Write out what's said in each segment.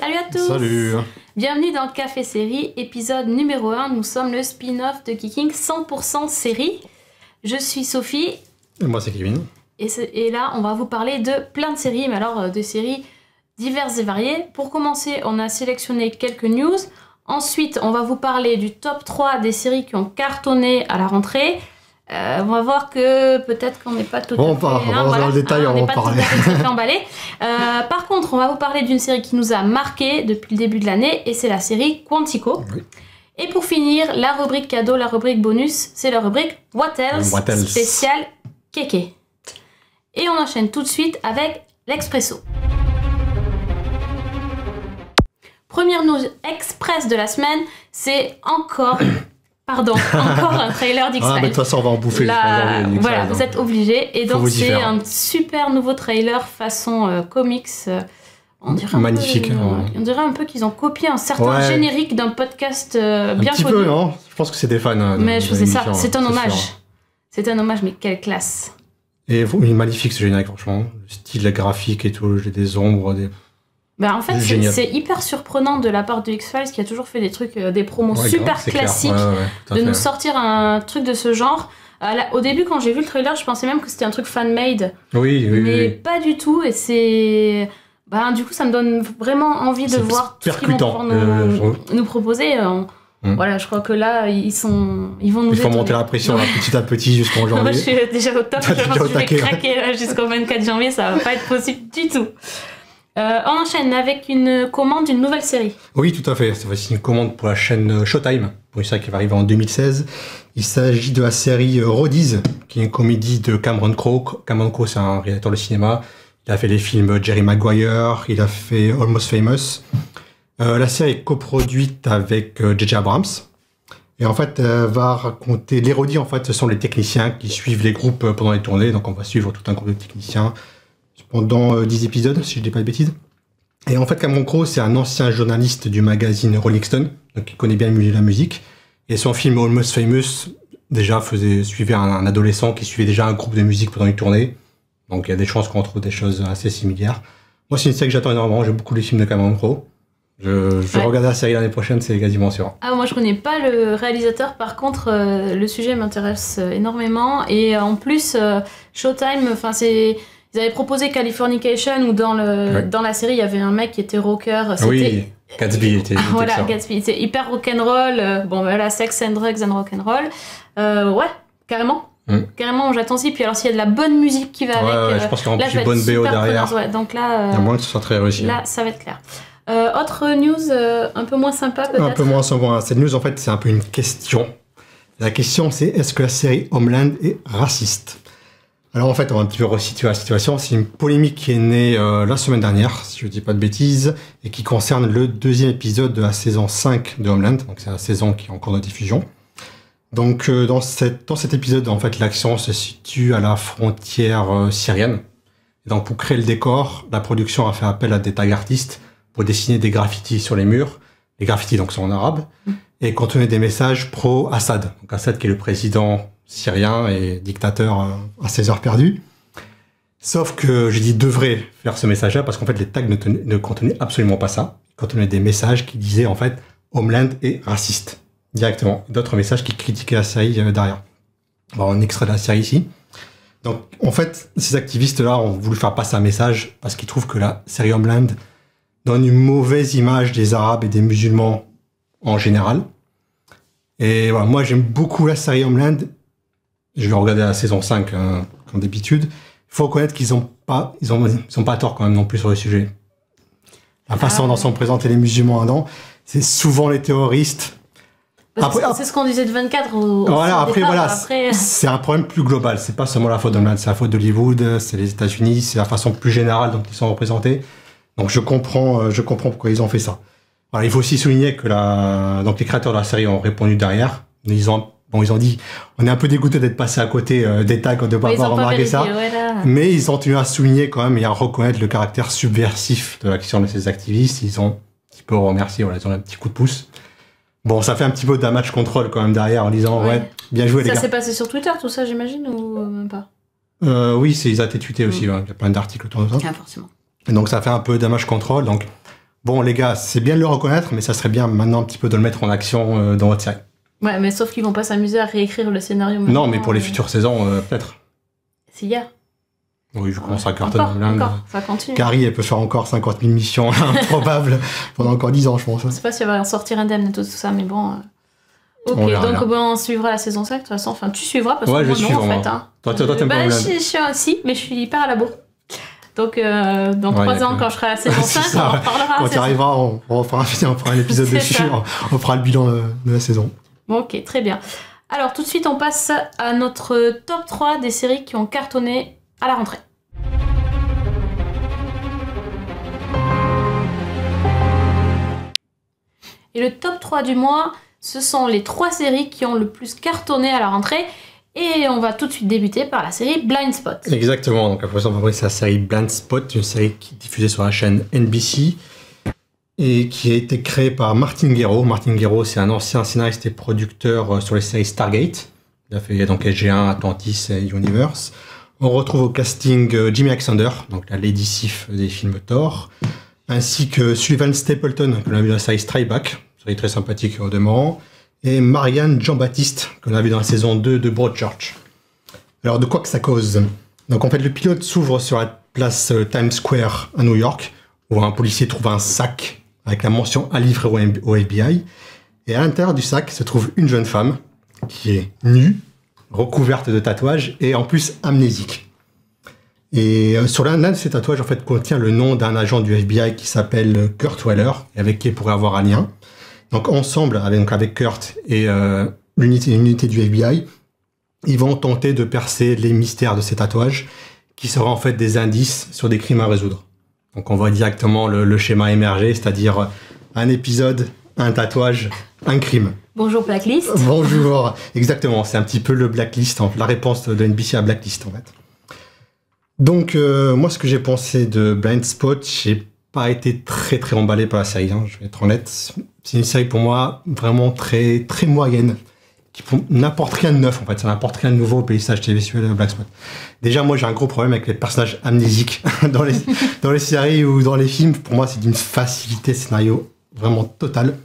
Salut à tous. Salut. Bienvenue dans Café Série, épisode numéro 1. Nous sommes le spin-off de Kicking 100% série. Je suis Sophie. Et moi c'est Kevin. Et là, on va vous parler de plein de séries, mais alors de séries diverses et variées. Pour commencer, on a sélectionné quelques news. Ensuite, on va vous parler du top 3 des séries qui ont cartonné à la rentrée. On va voir que peut-être qu'on n'est pas tout à fait... On va dans le détail, on va en parler. Tout à fait emballé. Par contre, on va vous parler d'une série qui nous a marqué depuis le début de l'année, et c'est la série Quantico. Oui. Et pour finir, la rubrique cadeau, la rubrique bonus, c'est la rubrique What Else, spécial Kéké. Et on enchaîne tout de suite avec l'Expresso. Première news express de la semaine, c'est encore un trailer d'X-Files. Ah, mais de toute façon, on va en bouffer. Voilà, vous êtes obligés. Et donc, c'est un super nouveau trailer façon comics. On dirait magnifique. On dirait un peu qu'ils ont copié un certain générique d'un podcast bien connu. Un petit peu, non? Je pense que c'est des fans. Mais je faisais ça. C'est un hommage. C'est un hommage, mais quelle classe. Et il est magnifique ce générique, franchement. Le style graphique et tout, j'ai des ombres, Ben en fait, c'est hyper surprenant de la part de X-Files qui a toujours fait des trucs, des promos super classiques, de nous sortir un truc de ce genre. Au début, quand j'ai vu le trailer, je pensais même que c'était un truc fan-made. Mais pas du tout. Et c'est... Ben, du coup, ça me donne vraiment envie de voir tout ce qu'ils vont pouvoir nous proposer. Voilà, je crois que là, ils vont nous Il faut monter la pression là, petit à petit jusqu'en janvier. Moi, je suis déjà au top. Je pense que je vais craquer jusqu'au 24 janvier. Ça va pas être possible du tout. On enchaîne avec une commande d'une nouvelle série. Oui, tout à fait. C'est aussi une commande pour la chaîne Showtime, pour une série qui va arriver en 2016. Il s'agit de la série Roadies, qui est une comédie de Cameron Crowe. Cameron Crowe, c'est un réalisateur de cinéma. Il a fait les films Jerry Maguire, il a fait Almost Famous. La série est coproduite avec J.J. Abrams. Et en fait, elle va raconter... Les Roadies, en fait, ce sont les techniciens qui suivent les groupes pendant les tournées. Donc, on va suivre tout un groupe de techniciens pendant 10 épisodes, si je ne dis pas de bêtises. Et en fait, Cameron Crowe, c'est un ancien journaliste du magazine Rolling Stone, donc il connaît bien le milieu de la musique. Et son film Almost Famous, déjà, suivait un adolescent qui suivait déjà un groupe de musique pendant une tournée. Donc il y a des chances qu'on retrouve des choses assez similaires. Moi, c'est une série que j'attends énormément, j'aime beaucoup les films de Cameron Crowe. Je vais regarder la série l'année prochaine, c'est quasiment sûr. Ah, moi je connais pas le réalisateur, par contre le sujet m'intéresse énormément. Et en plus, Showtime, ils avaient proposé Californication, où dans la série il y avait un mec qui était rocker. Oui, Gatsby était voilà, Gatsby, c'est hyper rock'n'roll. Bon voilà, sex and drugs and rock'n'roll. Ouais, carrément. Carrément, j'attends aussi. Puis alors, s'il y a de la bonne musique qui va avec, je pense qu'il y aura une bonne BO derrière. Donc là, il y a moins que ce soit très réussi. Là, ça va être clair. Autre news un peu moins sympa, peut-être. Un peu moins sympa. Cette news, en fait, c'est un peu une question. La question, c'est est-ce que la série Homeland est raciste? Alors, en fait, on va un petit peu resituer la situation. C'est une polémique qui est née la semaine dernière, si je ne dis pas de bêtises, et qui concerne le 2e épisode de la saison 5 de Homeland. Donc, c'est la saison qui est en cours de diffusion. Donc, dans cet épisode, en fait, l'action se situe à la frontière syrienne. Et donc, pour créer le décor, la production a fait appel à des tag artistes pour dessiner des graffitis sur les murs. Les graffitis, donc, sont en arabe et contenaient des messages pro-Assad. Donc, Assad qui est le président syrien et dictateur à ses heures perdues. Sauf que j'ai dit devrait faire ce message-là parce qu'en fait, les tags ne contenaient absolument pas ça. Ils contenaient des messages qui disaient, en fait, Homeland est raciste. Directement. D'autres messages qui critiquaient la série derrière. Bon, on extrait de la série ici. Donc, en fait, ces activistes-là ont voulu faire passer un message parce qu'ils trouvent que la série Homeland donne une mauvaise image des Arabes et des musulmans en général. Et voilà, moi, j'aime beaucoup la série Homeland. Je vais regarder la saison 5, comme d'habitude. Il faut reconnaître qu'ils n'ont pas tort quand même non plus sur le sujet. La façon dont sont présentés les musulmans dedans, c'est souvent les terroristes. C'est ce qu'on disait de 24. C'est un problème plus global. C'est pas seulement la faute d'Homeland, c'est la faute d'Hollywood, c'est les États-Unis, c'est la façon plus générale dont ils sont représentés. Donc je comprends pourquoi ils ont fait ça. Alors, il faut aussi souligner que donc les créateurs de la série ont répondu derrière. Ils ont dit, on est un peu dégoûté d'être passé à côté des tags, de ne pas avoir remarqué ça. Mais ils ont tenu à souligner quand même et à reconnaître le caractère subversif de l'action de ces activistes. Ils ont un petit peu remercié, ils ont un petit coup de pouce. Bon, ça fait un petit peu d'un match contrôle quand même derrière en disant bien joué les gars. Ça s'est passé sur Twitter tout ça, j'imagine, ou même pas? Oui, ils ont été tweetés aussi, il y a plein d'articles autour de ça. Ah, forcément. Et donc ça fait un peu d'un match contrôle, donc bon les gars, c'est bien de le reconnaître, mais ça serait bien maintenant un petit peu de le mettre en action dans votre série. Ouais, mais sauf qu'ils vont pas s'amuser à réécrire le scénario maintenant. Non, mais pour les futures saisons, peut-être. S'il y a. Oui, je commence à cartonner. Encore, ça continue. Carrie, elle peut faire encore 50 000 missions improbables pendant encore 10 ans, je pense. Je sais pas si elle va en sortir indemne et tout ça, mais bon... Ok, donc on suivra la saison 5 de toute façon. Enfin, tu suivras parce que moi non, en fait. Hein. Toi, t'aimes pas je suis aussi, mais je suis hyper à la bourre. Donc, dans 3 ans, quand je serai à la saison 5, on en reparlera. Quand tu arriveras, on fera un épisode dessus, on fera le bilan de la saison. Ok, très bien. Alors, tout de suite, on passe à notre top 3 des séries qui ont cartonné à la rentrée. Et le top 3 du mois, ce sont les 3 séries qui ont le plus cartonné à la rentrée. Et on va tout de suite débuter par la série Blind Spot. Exactement, donc après ça, on va voir la série Blind Spot, une série qui est diffusée sur la chaîne NBC et qui a été créée par Martin Gero. Martin Gero, c'est un ancien scénariste et producteur sur les séries Stargate. Il a fait donc SG1, Atlantis et Universe. On retrouve au casting Jimmy Alexander, donc la Lady Sif des films Thor, ainsi que Sullivan Stapleton, que l'on a vu dans la série Strikeback, série très sympathique au demeurant, et Marianne Jean-Baptiste, que l'on a vu dans la saison 2 de Broadchurch. Alors, de quoi que ça cause? Donc, en fait, le pilote s'ouvre sur la place Times Square à New York, où un policier trouve un sac avec la mention à livrer au FBI. Et à l'intérieur du sac se trouve une jeune femme qui est nue, recouverte de tatouages et en plus amnésique. Et sur l'un de ces tatouages, en fait, contient le nom d'un agent du FBI qui s'appelle Kurt Weller, et avec qui il pourrait avoir un lien. Donc ensemble, avec Kurt et l'unité du FBI, ils vont tenter de percer les mystères de ces tatouages, qui seront en fait des indices sur des crimes à résoudre. Donc on voit directement le schéma émerger, c'est-à-dire un épisode, un tatouage, un crime. Bonjour Blacklist. Bonjour, exactement, c'est un petit peu le Blacklist, la réponse de NBC à Blacklist en fait. Donc moi ce que j'ai pensé de Blind Spot, j'ai pas été très très emballé par la série, hein, je vais être honnête. C'est une série pour moi vraiment très très moyenne, qui n'apporte rien de neuf en fait, ça n'apporte rien de nouveau au paysage télévisuel de Blind Spot. Déjà moi j'ai un gros problème avec les personnages amnésiques dans les séries ou dans les films. Pour moi c'est d'une facilité scénario vraiment totale.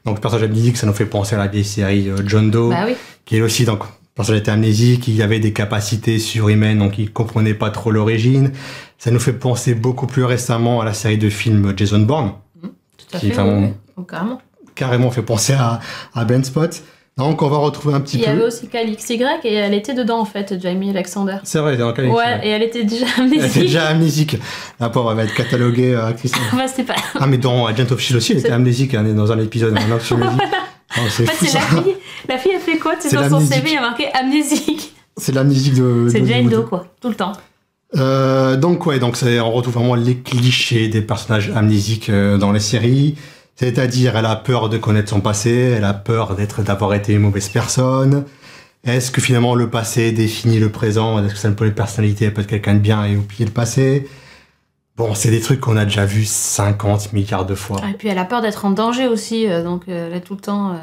Donc le personnage amnésique, ça nous fait penser à la vieille série John Doe, bah oui. Qui est aussi donc personnage était amnésique, il avait des capacités surhumaines, donc il comprenait pas trop l'origine. Ça nous fait penser beaucoup plus récemment à la série de films Jason Bourne, tout à fait, oui. Carrément fait penser à Blind Spot. Donc on va retrouver un petit peu... Il y avait aussi KLXY et elle était dedans en fait, Jamie Alexander. C'est vrai, dans KLXY. Ouais, et elle était déjà amnésique. Elle était déjà amnésique. La pauvre, elle va être cataloguée actrice. Bah, c'est pas... Ah mais dans Agent of S.H.I.E.L.D. aussi, elle était amnésique, elle est dans un épisode. Maintenant que tu me dis. Oh, c'est en fait, fou, c'est ça. La fille, elle fait quoi? C'est dans son CV, il y a marqué amnésique. C'est l'amnésique de... C'est Jane Doe, quoi, tout le temps. Donc on retrouve vraiment les clichés des personnages amnésiques dans les séries. C'est-à-dire, elle a peur de connaître son passé, elle a peur d'avoir été une mauvaise personne. Est-ce que finalement le passé définit le présent? Est-ce que ça ne peut être personnalité, elle peut être quelqu'un de bien et oublier le passé? Bon, c'est des trucs qu'on a déjà vus 50 milliards de fois. Et puis elle a peur d'être en danger aussi, donc elle est tout le temps...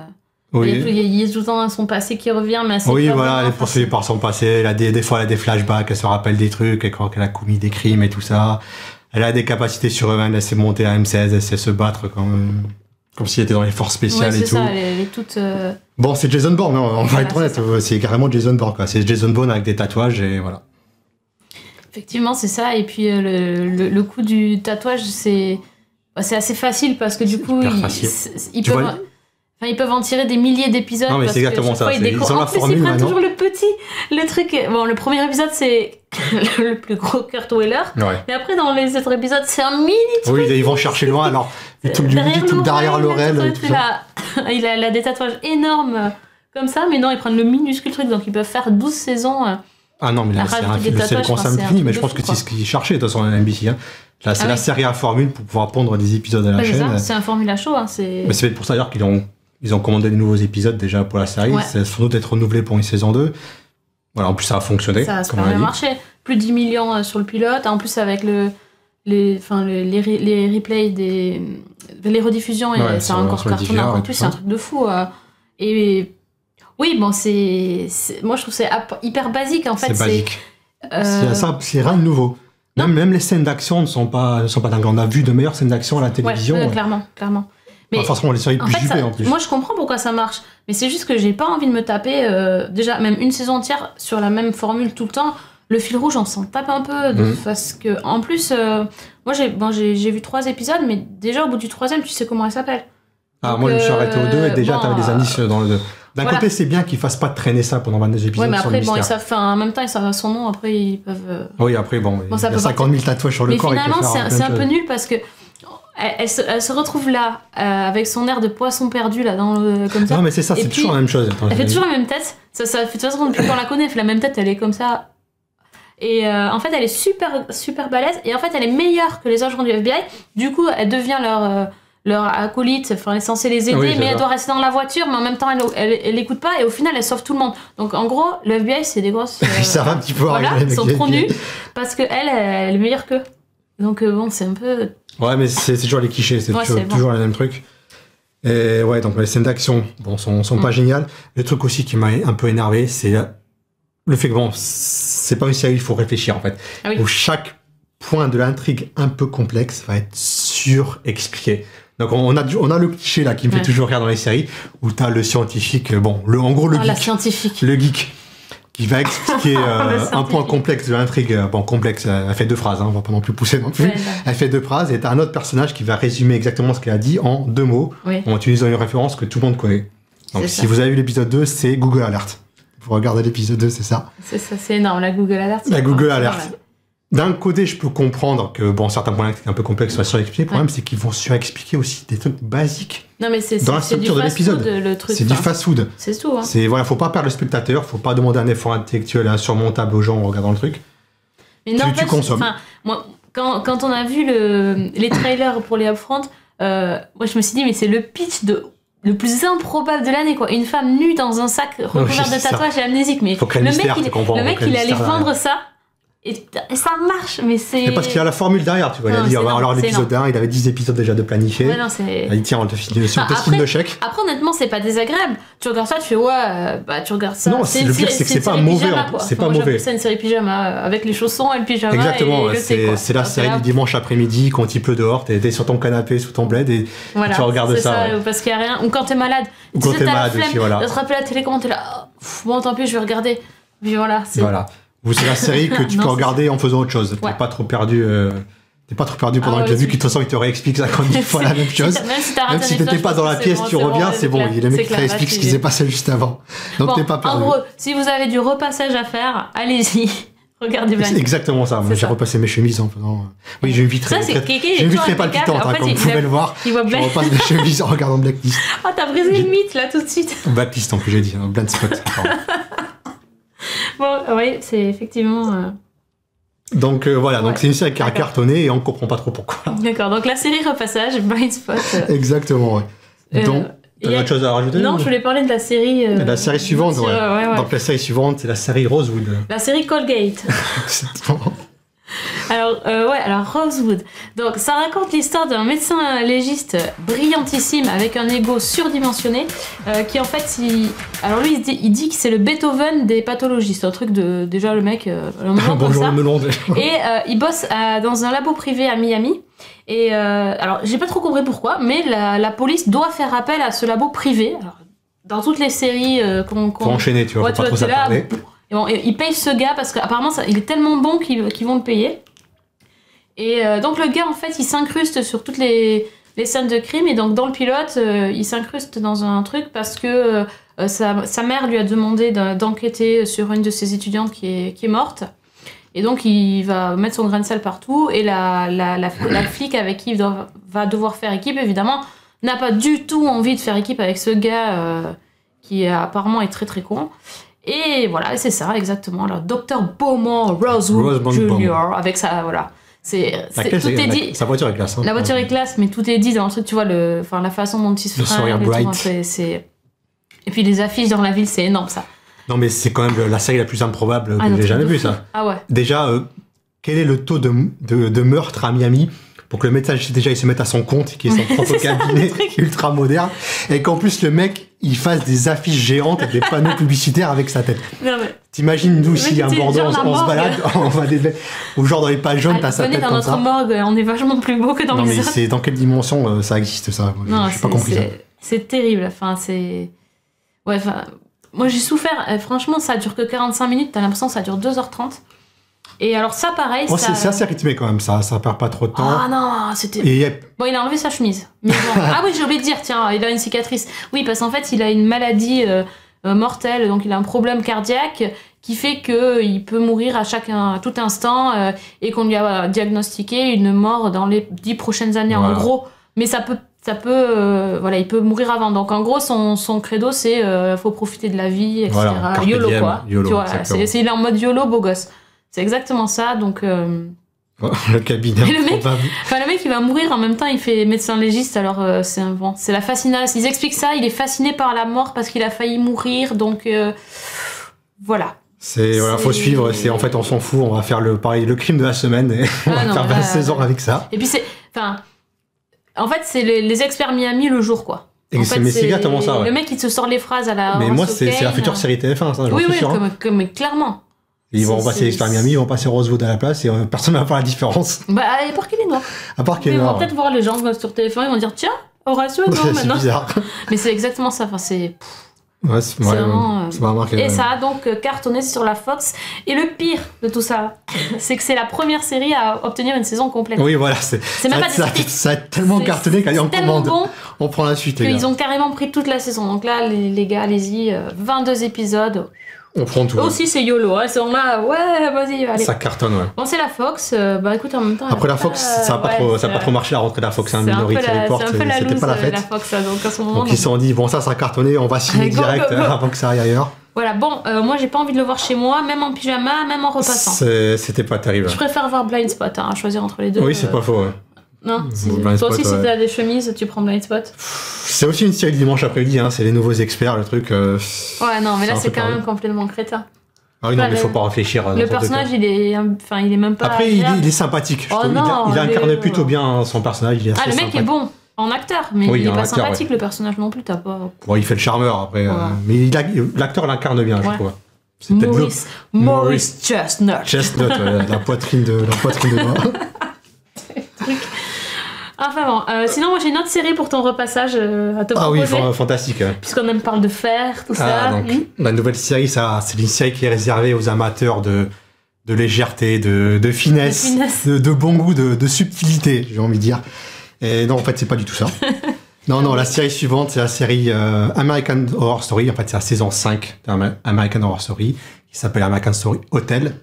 Oui. Il y a tout le temps son passé qui revient, mais oui, voilà, elle est poursuivie par son passé, elle a des fois elle a des flashbacks, elle se rappelle des trucs, elle croit qu'elle a commis des crimes et tout ça. Elle a des capacités surhumaines, elle sait monter à M16, elle sait se battre comme s'il était dans les forces spéciales et tout. c'est ça, elle est toute... Bon, c'est Jason Bourne, on va être honnête, c'est carrément Jason Bourne, quoi. C'est Jason Bourne avec des tatouages et voilà. Effectivement, c'est ça, et puis le coup du tatouage, c'est assez facile parce que du coup, ils peuvent en tirer des milliers d'épisodes. Non, mais c'est exactement ça. Ils ont la formule, ils prennent toujours le truc. Bon, le premier épisode, c'est le plus gros Kurt Weller. Ouais. Et après, dans les autres épisodes, c'est un mini truc. Oui, ils vont chercher loin. Alors, tout derrière l'oreille. Il a des tatouages énormes comme ça, mais non, ils prennent le minuscule truc. Donc, ils peuvent faire 12 saisons. Ah non, mais là, c'est le concept fini. Mais je pense que c'est ce qu'ils cherchaient, de toute façon, à NBC. Hein. Là, c'est la série à formule pour pouvoir pondre des épisodes à la chaîne. C'est un formule à chaud. Hein, mais c'est pour ça d'ailleurs qu'ils ont commandé des nouveaux épisodes déjà pour la série. Ouais. C'est sans doute être renouvelé pour une saison 2. Voilà, en plus ça a fonctionné. Ça a super bien marché. Plus de 10 millions sur le pilote. En plus avec les replays les rediffusions, ça a encore cartonné. En plus c'est un truc de fou. Et oui, bon, moi je trouve que c'est hyper basique en fait. C'est basique. C'est rien de nouveau. Même les scènes d'action ne sont pas dingues. On a vu de meilleures scènes d'action à la télévision. Ouais, clairement. Mais forcément, les séries plus jupées en plus. Moi, je comprends pourquoi ça marche. Mais c'est juste que j'ai pas envie de me taper, déjà, même une saison entière sur la même formule tout le temps. Le fil rouge, on s'en tape un peu. Parce que, en plus, moi, j'ai vu 3 épisodes, mais déjà, au bout du 3e, tu sais comment elle s'appelle. Donc, moi, je me suis arrêté au 2 et déjà, t'avais des indices dans le 2. D'un côté, c'est bien qu'ils fassent pas traîner ça pendant 22 épisodes. Ouais, mais après, ils savent, en même temps, ils savent son nom, après, ils peuvent. Oui, après, il y a 50 000 tatouages sur le corps. Mais finalement, c'est un peu nul parce que. Elle se retrouve là, avec son air de poisson perdu, là, comme ça. Non, mais c'est ça, c'est toujours la même chose. Elle fait toujours la même tête. Ça fait de toute façon, depuis qu'on la connaît, elle fait la même tête, elle est comme ça. Et en fait, elle est super balèze. Et en fait, elle est meilleure que les agents du FBI. Du coup, elle devient leur acolyte. Enfin, elle est censée les aider, mais elle doit rester dans la voiture. Mais en même temps, elle l'écoute pas. Et au final, elle sauve tout le monde. Donc, en gros, le FBI, c'est des grosses. Ça va un petit peu. Voilà, ils sont trop nuls. Parce qu'elle est meilleure qu'eux. Donc, bon, c'est un peu. Ouais, mais c'est toujours les clichés. C'est toujours le même truc. Et ouais, donc les scènes d'action, sont pas géniales. Le truc aussi qui m'a un peu énervé, c'est le fait que c'est pas une série, il faut réfléchir en fait. Ah oui. Où chaque point de l'intrigue un peu complexe va être surexpliqué. Donc on a le cliché là qui me fait toujours rire dans les séries, où t'as le scientifique, en gros le geek. Le geek. Qui va expliquer un point complexe de l'intrigue. Complexe, elle fait 2 phrases, on va pas non plus pousser non plus. Ouais, elle fait 2 phrases, et t'as un autre personnage qui va résumer exactement ce qu'elle a dit en 2 mots, en utilisant une référence que tout le monde connaît. Donc si vous avez vu l'épisode 2, c'est Google Alert. Vous regardez l'épisode 2, c'est ça. C'est ça, c'est énorme, la Google Alert. La Google Alert. D'un côté, je peux comprendre que certains points un peu complexes soient surexpliqués. Le problème, c'est qu'ils vont surexpliquer aussi des trucs basiques. Non, mais dans la structure de l'épisode. C'est du fast-food. C'est tout. Faut pas perdre le spectateur, faut pas demander un effort intellectuel insurmontable aux gens en regardant le truc. Mais non, tu consommes. Moi, quand on a vu les trailers pour les Upfront, moi je me suis dit, mais c'est le pitch le plus improbable de l'année, quoi. Une femme nue dans un sac recouvert de tatouages et amnésique. Mais le mec, il allait vendre ça. Et ça marche, mais c'est... parce qu'il y a la formule derrière, tu vois. Il a dit, alors l'épisode 1, il avait 10 épisodes déjà de planifiés. Ouais, non, c'est... Il dit, tiens, on te file sur tes spoons de chèque. Après, honnêtement, c'est pas désagréable. Tu regardes ça, tu fais, tu regardes ça. Non, le pire, c'est que c'est pas mauvais. C'est pas mauvais. C'est une série pyjama, avec les chaussons et le pyjama. Exactement, c'est la série du dimanche après-midi, quand il pleut dehors, t'es sur ton canapé, sous ton bled, et tu regardes ça. Parce qu'il y a rien. Ou quand t'es malade. Ou quand t'es malade aussi, voilà. De te rappeler la télécommande, t'es là, bon, tant pis, je vais regarder. Puis voilà. Ou c'est la série que tu peux regarder en faisant autre chose. T'es pas trop perdu. Pendant que tu as vu que de toute façon il te réexplique ça comme 10 fois la même chose. Même si t'étais pas dans la pièce, tu reviens, c'est bon. Il y a le mec qui réexplique ce qui s'est passé juste avant. Donc t'es pas perdu. En gros, si vous avez du repassage à faire, allez-y. Regardez bien. C'est exactement ça. Moi, j'ai repassé mes chemises en faisant. Oui, j'ai une vie très palpitante, comme vous pouvez le voir. Je repasse mes chemises en regardant Blacklist. Oh, t'as brisé le mythe là tout de suite. Blacklist en plus, j'ai dit. Blind Spot. Bon, oui, c'est effectivement. Donc voilà, donc c'est une série qui a cartonné et on comprend pas trop pourquoi. D'accord, donc la série Repassage, Blind Spot. Exactement, ouais. Donc, t'as autre chose à rajouter? Non, je voulais parler de la série. La série suivante, ouais. Donc la série suivante, c'est la série Rosewood. La série Colgate. Alors Rosewood. Donc ça raconte l'histoire d'un médecin légiste brillantissime avec un ego surdimensionné qui en fait il dit que c'est le Beethoven des pathologies. C'est un truc de déjà le mec bonjour le melon. Et il bosse dans un labo privé à Miami. Et alors j'ai pas trop compris pourquoi, mais la police doit faire appel à ce labo privé. Alors, dans toutes les séries pour enchaîner, tu vois, faut pas trop s'attarder. Bon, ils payent ce gars parce qu'apparemment il est tellement bon qu'ils vont le payer. Et donc le gars en fait il s'incruste sur toutes les scènes de crime, et donc dans le pilote il s'incruste dans un truc parce que sa mère lui a demandé d'enquêter sur une de ses étudiantes qui est morte. Et donc il va mettre son grain de sel partout, et la flic avec qui il va devoir faire équipe évidemment n'a pas du tout envie de faire équipe avec ce gars qui apparemment est très très con. Et voilà, c'est ça, exactement. Alors, Dr. Beaumont Rosewood Jr. avec ça, voilà. Tout est dit. Sa voiture est classe. Hein. La voiture est classe, mais tout est dit dans le truc, tu vois, la façon dont il se fringue. Le sourire bright. Et puis les affiches dans la ville, c'est énorme, ça. Non, mais c'est quand même la série la plus improbable que j'ai jamais vue, ça. Ah ouais. Déjà, quel est le taux de meurtre à Miami pour que le médecin, déjà, il se mette à son compte, qui est son propre cabinet ultra moderne, et qu'en plus, le mec, il fasse des affiches géantes et des panneaux publicitaires avec sa tête. Non, mais... T'imagines, nous, s'il y a un Bordeaux, on se balade, on va ou genre dans les pages jaunes, t'as sa tête comme ça. Dans notre morgue, on est vachement plus beau que dans les autres. Non, mais c'est dans quelle dimension ça existe, ça? Non, j'ai pas compris ça. C'est terrible, enfin, c'est... Ouais, enfin... Moi, j'ai souffert. Franchement, ça dure que 45 minutes, t'as l'impression que ça dure 2h30. Et alors ça, pareil... Bon, c'est assez rythmé quand même, ça perd pas trop de temps. Ah non, c'était... Bon, il a enlevé sa chemise. Mais bon... Ah oui, j'ai oublié de dire, tiens, il a une cicatrice. Oui, parce qu'en fait, il a une maladie mortelle, donc il a un problème cardiaque qui fait qu'il peut mourir à tout instant et qu'on lui a diagnostiqué une mort dans les 10 prochaines années, en gros. Mais ça peut voilà, il peut mourir avant. Donc en gros, son credo, c'est faut profiter de la vie, etc. Voilà, YOLO, quoi. YOLO, tu vois, il est en mode YOLO, beau gosse. C'est exactement ça, donc... Le cabinet. Le mec, il va mourir, en même temps, il fait médecin légiste, alors c'est la fascination. Ils expliquent ça, il est fasciné par la mort parce qu'il a failli mourir, donc voilà. Voilà, faut suivre, en fait, on s'en fout, on va faire le crime de la semaine, et on va faire 20 saisons avec ça. Et puis en fait, c'est les experts Miami le jour, quoi. Mais c'est exactement ça, ouais. Le mec, il te sort les phrases à la... Mais moi, c'est la future série TF1, ça, j'en suis sûr. Oui, clairement. Ils vont passer l'expert Miami, ils vont passer Rosewood à la place et personne ne va faire la différence. Bah, à part qu'il est noir. À part qu'il est noir. Ils vont peut-être voir les gens sur TF1, ils vont dire tiens, Horatio est noir maintenant. C'est bizarre. Mais c'est exactement ça. Enfin, c'est vraiment. Ça m'a marqué. Et ça a donc cartonné sur la Fox. Et le pire de tout ça, c'est que c'est la première série à obtenir une saison complète. Oui, voilà. Ça a tellement cartonné qu'elle est en commande. Bon on prend la suite. Ils ont carrément pris toute la saison. Donc là, les gars, allez-y. 22 épisodes. On prend tout. Aussi, c'est YOLO. Hein. C'est là, ouais, vas-y, allez. Ça cartonne, ouais. Bon, c'est la Fox. Bah écoute, en même temps. Après, la Fox, ça n'a pas trop marché la rentrée de la Fox. Minority Report, c'était pas la fête. La Fox, donc à ce moment. Donc ils se sont dit, bon, ça a cartonné, on va signer direct avant que ça aille ailleurs. Voilà, bon, moi j'ai pas envie de le voir chez moi, même en pyjama, même en repassant. C'était pas terrible. Je préfère voir Blind Spot, à choisir entre les deux. Oui, c'est pas faux, ouais. Non, toi aussi, si t'as des chemises, tu prends Blind Spot. C'est aussi une série de dimanche après-midi, hein, c'est les nouveaux experts, le truc. Ouais, non, mais là c'est quand même complètement crétin. Ah oui, non, mais faut pas réfléchir. Le personnage, il est même pas. Après, il est sympathique. Il incarne plutôt bien son personnage. Le mec est bon en acteur, mais il est pas sympathique, le personnage non plus. T'as pas. Bon, il fait le charmeur après. Mais l'acteur l'incarne bien, je crois. Maurice Chestnut. Chestnut, la poitrine de doigt. Enfin bon, sinon moi j'ai une autre série pour ton repassage à te proposer. Ah oui, fantastique. Puisqu'on parle de fer, tout ça. Donc, la nouvelle série, c'est une série qui est réservée aux amateurs de légèreté, de finesse, de bon goût, de subtilité, j'ai envie de dire. Et non, en fait, c'est pas du tout ça. Non, la série suivante, c'est la série American Horror Story. En fait, c'est la saison 5 d'American Horror Story, qui s'appelle American Story Hotel.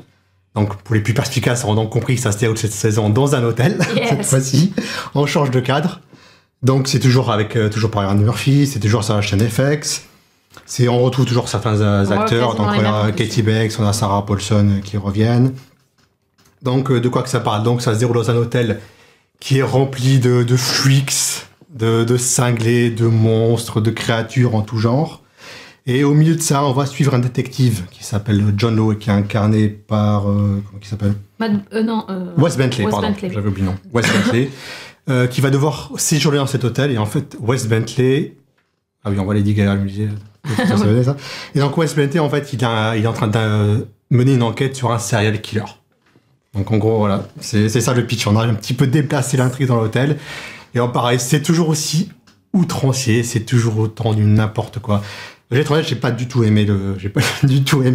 Donc, pour les plus perspicaces, on a donc compris que ça se déroule cette saison dans un hôtel, cette fois-ci. On change de cadre. Donc, c'est toujours par Ryan Murphy, c'est toujours sur la chaîne FX. On retrouve toujours certains acteurs. Donc, on a Katie Beck, on a Sarah Paulson qui reviennent. Donc, de quoi que ça parle? Donc, ça se déroule dans un hôtel qui est rempli de freaks, de cinglés, de monstres, de créatures en tout genre. Et au milieu de ça, on va suivre un détective qui s'appelle John Lowe et qui est incarné par... comment il s'appelle Wes Bentley, pardon. J'avais oublié le nom. Wes Bentley, qui va devoir séjourner dans cet hôtel. Et en fait, Wes Bentley... Ah oui, on voit Lady Gaga, ça. Et donc, Wes Bentley, en fait, il est en train de mener une enquête sur un serial killer. Donc, en gros, voilà, c'est ça le pitch. On a un petit peu déplacé l'intrigue dans l'hôtel. Et pareil, c'est toujours aussi outrancier, c'est toujours autant du n'importe quoi. J'ai pas du tout aimé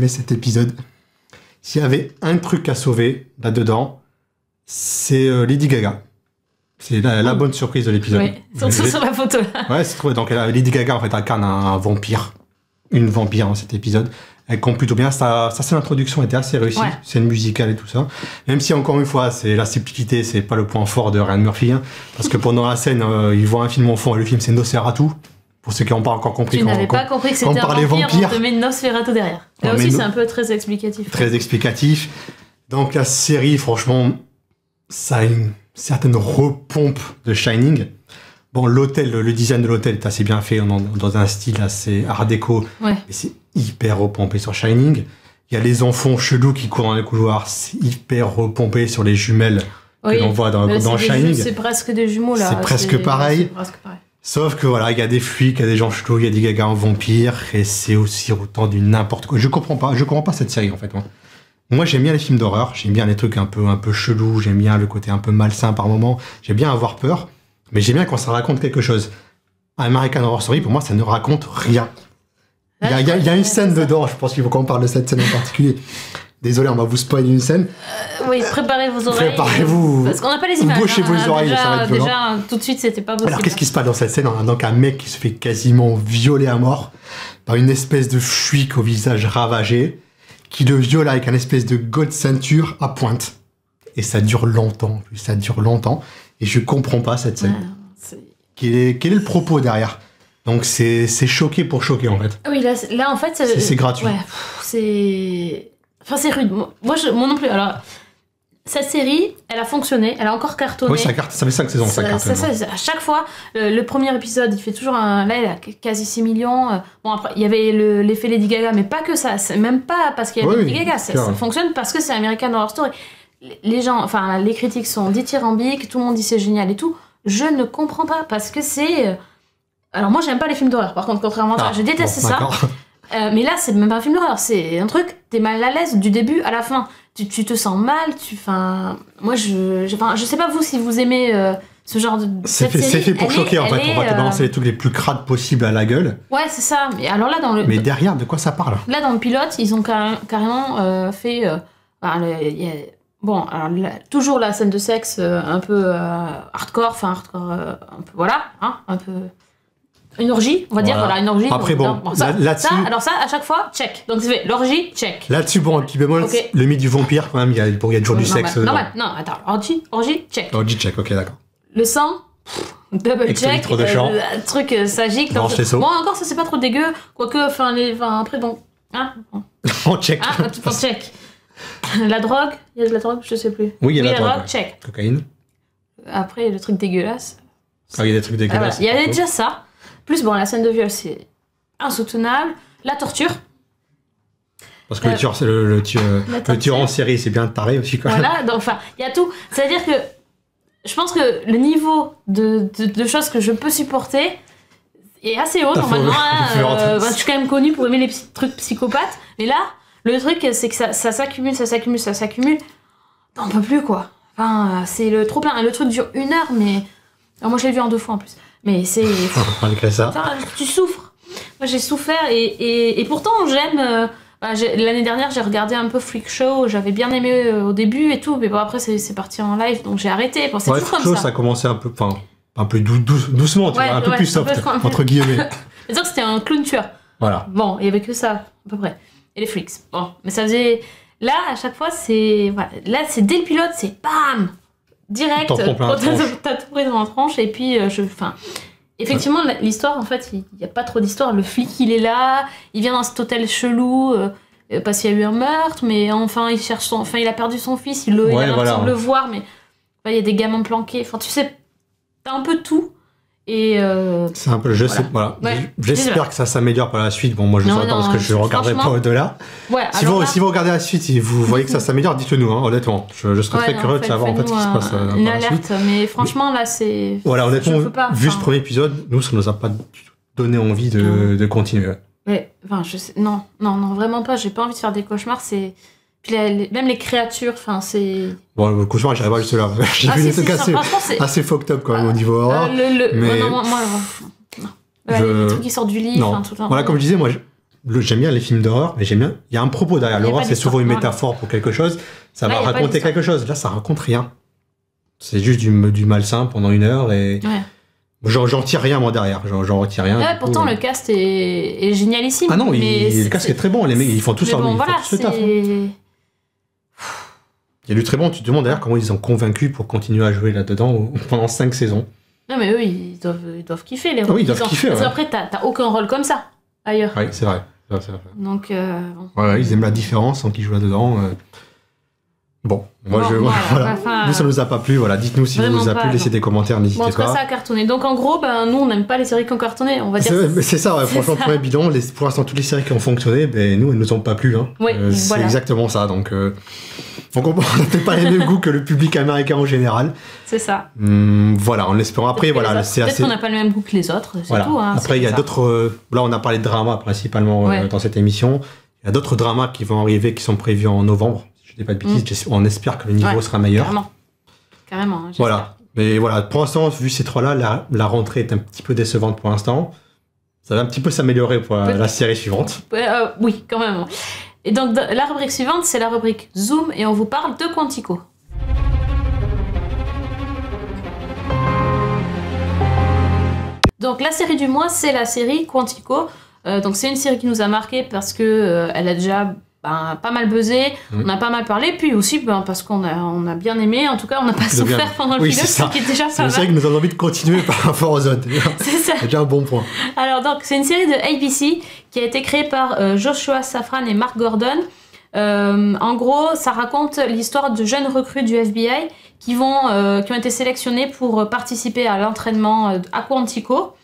cet épisode. S'il y avait un truc à sauver là-dedans, c'est Lady Gaga. C'est la bonne surprise de l'épisode. Oui, surtout sur la photo là. Ouais, c'est trop. Donc Lady Gaga en fait incarne un vampire, une vampire dans cet épisode. Elle compte plutôt bien. Sa scène d'introduction était assez réussie. Ouais. C'est une musicale et tout ça. Même si encore une fois, c'est la subtilité, c'est pas le point fort de Ryan Murphy, hein, parce que pendant la scène, il voit un film en fond et le film c'est Nosferatu. Pour ceux qui n'ont pas encore compris. Tu n'avais pas compris que c'était un vampire, on te met Nosferatu derrière. Là aussi, c'est un peu très explicatif. Très explicatif. Donc la série, franchement, ça a une certaine repompe de Shining. Bon, l'hôtel, le design de l'hôtel est assez bien fait, dans un style assez art déco. Ouais. Et c'est hyper repompé sur Shining. Il y a les enfants chelous qui courent dans les couloirs, c'est hyper repompé sur les jumelles que l'on voit dans Shining. C'est presque des jumeaux là. C'est presque pareil. Sauf que voilà, il y a des flics, il y a des gens chelous, il y a des gagas en vampires, et c'est aussi autant du n'importe quoi. Je comprends pas cette série en fait. Moi j'aime bien les films d'horreur, j'aime bien les trucs un peu chelous, j'aime bien le côté un peu malsain par moment, j'aime bien avoir peur, mais j'aime bien quand ça raconte quelque chose. American Horror Story, pour moi, ça ne raconte rien. Il y a une scène dedans, je pense qu'il faut qu'on parle de cette scène en particulier. Désolé, on va vous spoiler une scène. Oui, préparez vos oreilles. Préparez-vous. Parce qu'on n'a pas les images. Bouchez vos oreilles, ça va être violent. Déjà, tout de suite, c'était pas possible. Alors, qu'est-ce qui se passe dans cette scène? Donc, un mec qui se fait quasiment violer à mort par une espèce de flic au visage ravagé, qui le viole avec un espèce de god ceinture à pointe. Et ça dure longtemps. Et je comprends pas cette scène. Quel est le propos derrière? Donc, c'est choqué pour choquer, en fait. Oui, là en fait... C'est gratuit. Ouais, c'est... Enfin, c'est rude. Moi non plus. Alors, cette série, elle a fonctionné, elle a encore cartonné. Oui, ça fait 5 saisons, ça cartonne. À chaque fois, le premier épisode, il fait toujours un... Là, il a quasi 6 millions. Bon, après, il y avait l'effet Lady Gaga, mais pas que ça. C'est même pas parce qu'il y avait Lady Gaga. Ça fonctionne parce que c'est American Horror Story. Les gens, enfin, les critiques sont dithyrambiques, tout le monde dit c'est génial et tout. Je ne comprends pas parce que c'est... Alors, moi, j'aime pas les films d'horreur. Par contre, contrairement à toi, je déteste ça. Mais là, c'est même pas un film d'horreur, c'est un truc, t'es mal à l'aise du début à la fin. Tu te sens mal, moi, je sais pas vous si vous aimez ce genre de. C'est fait pour choquer en fait, on va te balancer les trucs les plus crades possibles à la gueule. Ouais, c'est ça. Mais alors là, Mais derrière, de quoi ça parle? Là, dans le pilote, ils ont carrément fait. Bon, alors toujours la scène de sexe un peu hardcore, un peu, voilà, hein, un peu. Une orgie, on va dire, voilà, une orgie. Après, bon, là-dessus... Alors ça, à chaque fois, check. Donc c'est fait, l'orgie, check. Là-dessus, bon, un petit bémol, le mythe du vampire, quand même, il y a toujours du sexe. Non, attends, orgie, check. Orgie, check, ok, d'accord. Le sang, double check. Trop de champ. Truc sagique. Bon, encore, ça, c'est pas trop dégueu. Quoique, après, bon. Hein, bon. On check. On check. La drogue, il y a de la drogue, je sais plus. Oui, il y a la drogue, check. Cocaïne. Après, le truc dégueulasse. Ah, il y a des trucs dégueulasses. Il y avait déjà ça. Plus, bon, la scène de viol, c'est insoutenable. La torture. Parce que le tueur en série, c'est bien taré aussi, quoi. Voilà, donc, enfin, il y a tout. C'est-à-dire que je pense que le niveau de choses que je peux supporter est assez haut, normalement. Je suis quand même connue pour aimer les trucs psychopathes. Mais là, le truc, c'est que ça s'accumule. T'en peux plus, quoi. Enfin, c'est le trop plein. Le truc dure 1 heure, mais... Alors, moi, je l'ai vu en 2 fois, en plus. Mais c'est... Malgré ça. Tu souffres. Moi, j'ai souffert et pourtant, j'aime... l'année dernière, j'ai regardé un peu Freak Show. J'avais bien aimé au début et tout. Mais bon, après, c'est parti en live, donc j'ai arrêté. Bon, c'est toujours comme ça. Ça a commencé un peu doucement, tu vois, un peu plus soft, entre guillemets. C'est-à-dire que c'était un clown tueur. Voilà. Bon, il y avait que ça, à peu près. Et les Freaks. Bon, mais ça faisait... Là, à chaque fois, c'est... Voilà. Là, c'est dès le pilote, c'est BAM direct, t'as tout pris dans la tranche, et puis effectivement, l'histoire, en fait, il n'y a pas trop d'histoire. Le flic, il est là, il vient dans cet hôtel chelou, parce qu'il y a eu un meurtre, mais enfin, il a perdu son fils, il a l'impression de le voir, mais il y a des gamins planqués, enfin, tu sais, t'as un peu tout. Et c'est un peu j'espère que ça s'améliore par la suite. Bon, moi je ne saurais pas parce que je ne regarderai pas au-delà. Si vous regardez la suite et vous voyez que ça s'améliore, dites-le nous, hein, honnêtement. Je serais très curieux de savoir en fait ce qui se passe une par alerte, la suite. Mais franchement là c'est... Voilà, honnêtement, vu ce premier épisode, nous ça nous a pas donné envie de continuer. Ouais, enfin non, vraiment pas, j'ai pas envie de faire des cauchemars, c'est... Même les créatures, enfin c'est... Bon, le cauchemar, j'arrive pas juste là. J'ai vu des trucs assez fucked up quand même au niveau horreur. Mais... Non. Les trucs qui sortent du lit. Non. Voilà, comme je disais, moi, j'aime bien les films d'horreur, mais j'aime bien... Il y a un propos derrière. L'horreur, c'est souvent une métaphore pour quelque chose. Ça va raconter quelque chose. Là, ça raconte rien. C'est juste du malsain pendant 1 heure et... Ouais. J'en tire rien, moi, derrière. J'en retire rien. Ouais, pourtant, le cast est génialissime. Ah non, le cast est très bon. Les mecs, ils font tous le taf. Il y a du très bon, tu te demandes d'ailleurs comment ils ont convaincu pour continuer à jouer là-dedans pendant 5 saisons. Non mais eux, ils doivent kiffer les rôles. Oui, ils doivent kiffer. Parce qu'après, t'as aucun rôle comme ça ailleurs. Oui, c'est vrai. Donc, voilà, ils aiment la différence, donc ils jouent là-dedans. Bon, nous ça nous a pas plu, voilà, dites-nous si ça vous a plu, laissez des commentaires, n'hésitez pas. En tout cas, ça a cartonné. Donc en gros, nous on n'aime pas les séries qui ont cartonné, on va dire. C'est ça, ouais, franchement, premier bilan, pour l'instant toutes les séries qui ont fonctionné, nous elles nous ont pas plu. Hein. Oui, c'est exactement ça, donc Donc on n'a peut-être pas les mêmes goûts que le public américain en général. C'est ça. Voilà, en espérant. Après, voilà, c'est assez... Peut-être qu'on n'a pas le même goût que les autres, c'est tout. Hein, après, il y a d'autres... Là, on a parlé de drama principalement dans cette émission. Il y a d'autres dramas qui vont arriver, qui sont prévus en novembre. Si je ne dis pas de bêtises, on espère que le niveau sera meilleur. Carrément. Voilà. Mais voilà, pour l'instant, vu ces trois-là, la rentrée est un petit peu décevante pour l'instant. Ça va un petit peu s'améliorer pour la série suivante. Oui, quand même. Et donc, la rubrique suivante, c'est la rubrique Zoom, et on vous parle de Quantico. Donc, la série du mois, c'est la série Quantico. Donc, c'est une série qui nous a marqué parce que elle a déjà pas mal buzzé, on a pas mal parlé, puis aussi parce qu'on a bien aimé, en tout cas on n'a pas souffert pendant le pilote, ce qui est déjà pas mal. C'est une série qui nous donne envie de continuer par rapport aux autres. C'est ça. C'est déjà un bon point. Alors donc c'est une série de ABC qui a été créée par Joshua Safran et Mark Gordon. En gros, ça raconte l'histoire de jeunes recrues du FBI qui ont été sélectionnés pour participer à l'entraînement à Quantico.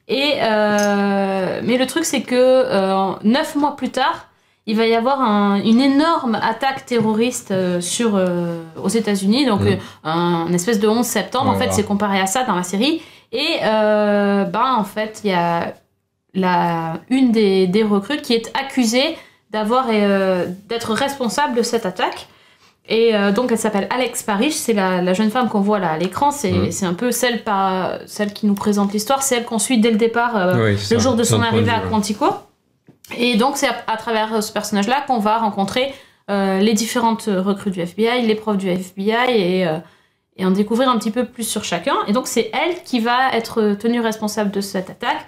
Mais le truc c'est que 9 mois plus tard, il va y avoir une énorme attaque terroriste aux États-Unis, donc un espèce de 11 septembre, en fait, c'est comparé à ça dans la série. Et en fait, il y a une des recrutes qui est accusée d'être responsable de cette attaque. Et donc, elle s'appelle Alex Parrish, c'est la jeune femme qu'on voit là à l'écran, c'est un peu celle qui nous présente l'histoire, c'est elle qu'on suit dès le départ, le jour de son arrivée à Quantico. Et donc c'est à travers ce personnage-là qu'on va rencontrer les différentes recrues du FBI, les profs du FBI et en découvrir un petit peu plus sur chacun. Et donc c'est elle qui va être tenue responsable de cette attaque.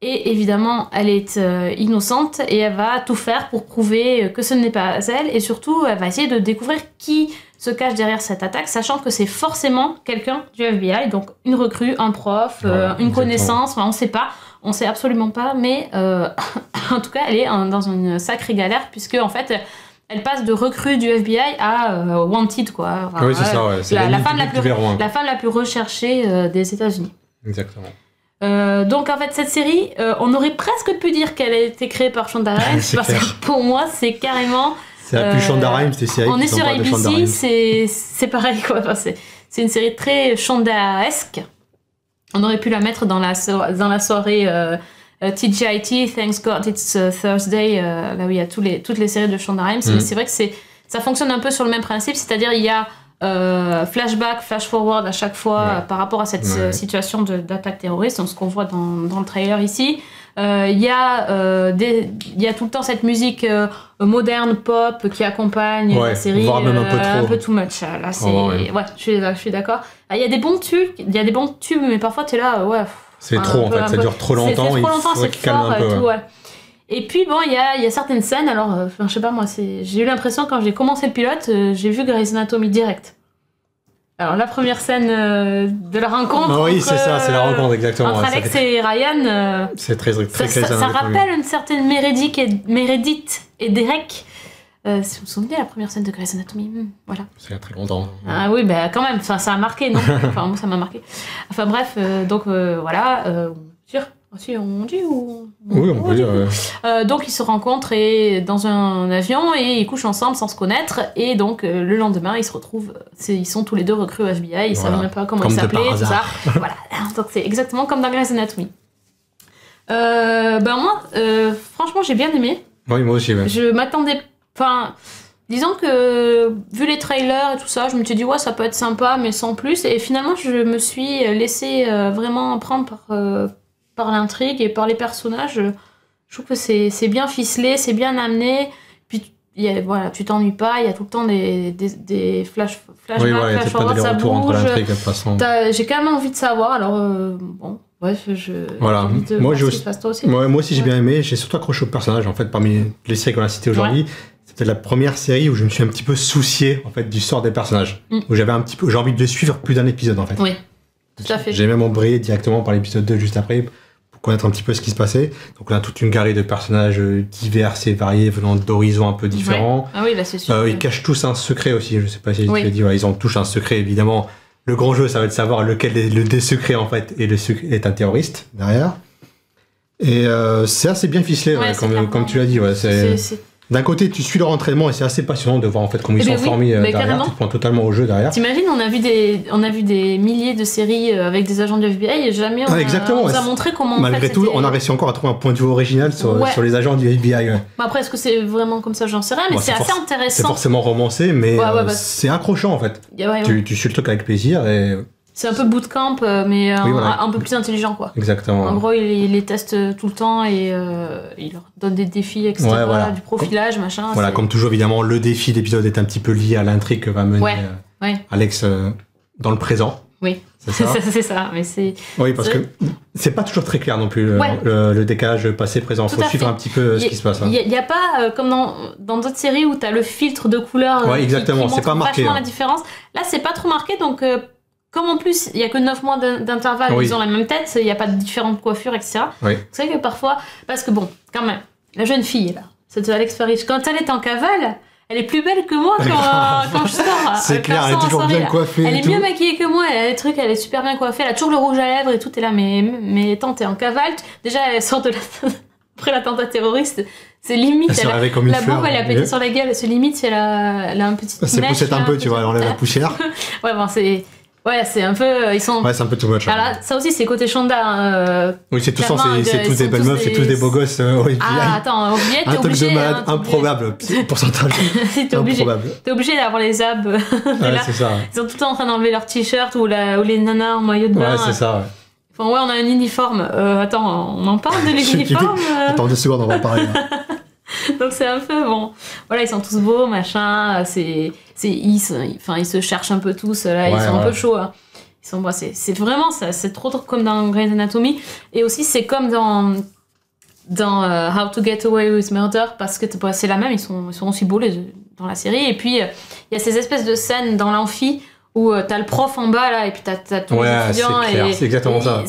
Et évidemment, elle est innocente et elle va tout faire pour prouver que ce n'est pas elle. Et surtout, elle va essayer de découvrir qui se cache derrière cette attaque, sachant que c'est forcément quelqu'un du FBI. Donc une recrue, un prof, une connaissance, on ne sait pas. On ne sait absolument pas, mais en tout cas, elle est dans une sacrée galère, puisque en fait, elle passe de recrue du FBI à wanted, quoi. Enfin, oui, c'est ça, ouais. C'est la femme la plus recherchée des États-Unis. Exactement. Donc en fait, cette série, on aurait presque pu dire qu'elle a été créée par Shonda Rhimes, parce que pour moi, c'est carrément... C'est la plus Shonda Rhimes des séries qui sont pas de Shonda Rhimes. On est sur ABC, c'est pareil, quoi. Enfin, c'est une série très Shonda-esque. On aurait pu la mettre dans la soirée TGIT, Thanks God It's Thursday, là où il y a toutes les séries de Shonda Rhimes. Mais c'est vrai que ça fonctionne un peu sur le même principe, c'est-à-dire il y a flashback, flash forward à chaque fois par rapport à cette situation d'attaque terroriste, donc ce qu'on voit dans le trailer ici. Il y a tout le temps cette musique moderne, pop, qui accompagne la série, voire même un peu too much. Là, je suis d'accord. Il y a des bons tubes, mais parfois t'es là, c'est trop, en fait, ça dure trop longtemps, c'est fort, et tout, Et puis bon, il y a certaines scènes, alors, je sais pas moi, j'ai eu l'impression quand j'ai commencé le pilote, j'ai vu Grey's Anatomy direct. Alors la première scène de la rencontre, oui, c'est ça, c'est la rencontre exactement. Entre Alex et Ryan, c'est très ça rappelle une certaine Meredith et Derek. Si vous vous souvenez la première scène de Grey's Anatomy, voilà. C'est il y a très longtemps. Ah oui, bah quand même, ça a marqué, non? Enfin moi ça m'a marqué. Enfin bref, donc voilà, sûr. Si on dit ou... Oui, on peut dire. Donc ils se rencontrent dans un avion et ils couchent ensemble sans se connaître. Et donc le lendemain, ils se retrouvent. Ils sont tous les deux recrues au FBI. Ils savent même pas comment ils s'appelaient. Tout ça. Voilà. Donc c'est exactement comme dans Grey's Anatomy. Moi, franchement, j'ai bien aimé. Oui, moi aussi. Ouais. Je m'attendais. Enfin, disons que vu les trailers et tout ça, je me suis dit ça peut être sympa, mais sans plus. Et finalement, je me suis laissée vraiment prendre par l'intrigue et par les personnages. Je trouve que c'est bien ficelé, c'est bien amené. Puis tu t'ennuies pas, il y a tout le temps des flashbacks, flash forward, ça bouge. J'ai quand même envie de savoir, alors bref, voilà. Moi aussi j'ai bien aimé, j'ai surtout accroché au personnage en fait parmi les séries qu'on a citées aujourd'hui. C'était la première série où je me suis un petit peu soucié en fait du sort des personnages, où j'ai envie de le suivre plus d'un épisode en fait. Oui. Tout à fait. J'ai même embrayé directement par l'épisode 2 juste après pour connaître un petit peu ce qui se passait. Donc on a toute une galerie de personnages divers et variés venant d'horizons un peu différents. Ah oui, c'est sûr. Ils cachent tous un secret aussi, je sais pas si tu l'as dit, ils ont tous un secret évidemment. Le grand jeu, ça va être de savoir lequel des secrets en fait est un terroriste derrière. Et c'est assez bien ficelé, comme tu l'as dit. d'un côté, tu suis leur entraînement et c'est assez passionnant de voir en fait comment ils sont formés derrière. Tu te prends totalement au jeu derrière. T'imagines, on a vu des milliers de séries avec des agents du FBI et jamais on nous a montré comment. Malgré tout, on a réussi encore à trouver un point de vue original sur les agents du FBI. Ouais. Après, est-ce que c'est vraiment comme ça, j'en sais rien, mais c'est assez intéressant. C'est forcément romancé, mais c'est accrochant en fait. Tu suis le truc avec plaisir et. C'est un peu bootcamp, mais un peu plus intelligent, quoi. Exactement. En gros, il les teste tout le temps et il leur donne des défis, etc. Du profilage, machin. Voilà, comme toujours, évidemment, le défi d'épisode est un petit peu lié à l'intrigue que va mener Alex dans le présent. Oui, c'est ça. Mais c'est. Oui, parce que c'est pas toujours très clair non plus le décalage passé-présent. Il faut suivre un petit peu ce qui se passe. Il n'y a pas, comme dans d'autres séries où tu as le filtre de couleur exactement. qui c'est pas marqué. Vachement la différence. Là, c'est pas trop marqué, donc. Comme en plus, il n'y a que 9 mois d'intervalle, ils ont la même tête, il n'y a pas de différentes coiffures, etc. C'est vrai que parfois, parce que bon, quand même, la jeune fille, là, cette Alex Parrish, quand elle est en cavale, elle est plus belle que moi quand je sors. C'est clair, elle est toujours bien coiffée. Elle est mieux maquillée que moi, elle a des trucs, elle est super bien coiffée, elle a toujours le rouge à lèvres et tout, est là, mais tant t'es en cavale, déjà elle sort de après l'attentat terroriste, c'est limite. La bombe, elle a pété sur la gueule, c'est limite si elle a un petit. C'est poussette un peu, tu vois, elle enlève la poussière. Ouais, bon, c'est. Ouais, c'est un peu. Ils sont. Ouais, c'est un peu too much. Alors, ça aussi, c'est côté Shonda. Oui, c'est tout ça, c'est tous des belles meufs, c'est tous des beaux gosses. Attends, oublié, un truc de malade improbable, pourcentage. T'es obligé d'avoir les abs. C'est ça. Ils sont tout le temps en train d'enlever leur t-shirt ou les nanas en maillot de bain. Ouais, c'est ça. Enfin, on a un uniforme. Attends, on en parle de l'uniforme Attends 2 secondes, on va en parler. Donc c'est un peu bon. Voilà, ils sont tous beaux, machin. Ils se cherchent un peu tous. Là, ils sont un peu chauds. Hein. Ils sont, c'est vraiment ça. C'est trop comme dans Grey's Anatomy. Et aussi, c'est comme dans How to Get Away with Murder parce que c'est la même. Ils sont aussi beaux dans la série. Et puis il y a ces espèces de scènes dans l'amphi où t'as le prof en bas là et puis t'as tous les étudiants c'est exactement ça.